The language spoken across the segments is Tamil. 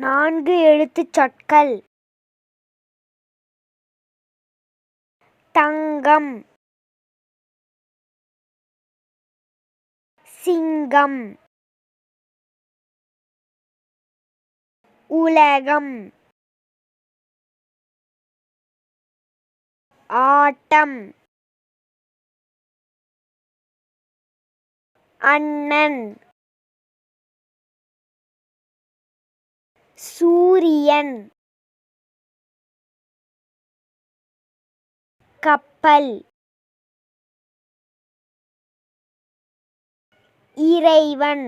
4 எழுத்துச் சொற்கள். தங்கம், சிங்கம், உலகம், ஆட்டம், அண்ணன், சூரியன், கப்பல், இறைவன்,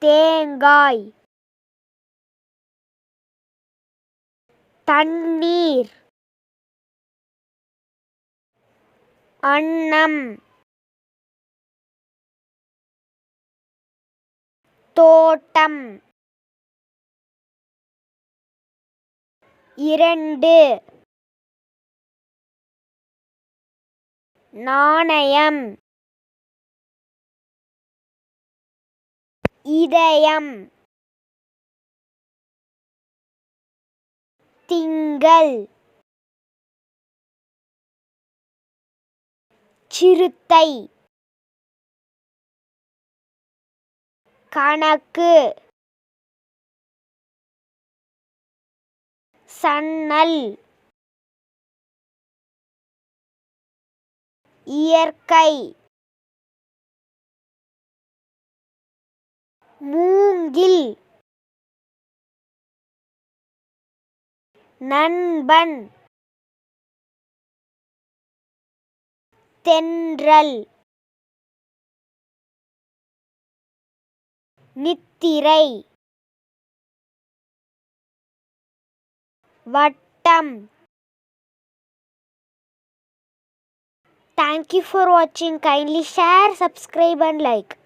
தேங்காய், தண்ணீர், அன்னம், தோட்டம், 2 நாணயம், இதயம், திங்கள், சிறுத்தை, கணக்கு, சன்னல், இயற்கை, மூங்கில், நண்பன், தென்றல், நித்திரை, வட்டம். Thank you for watching. Kindly share, subscribe and like.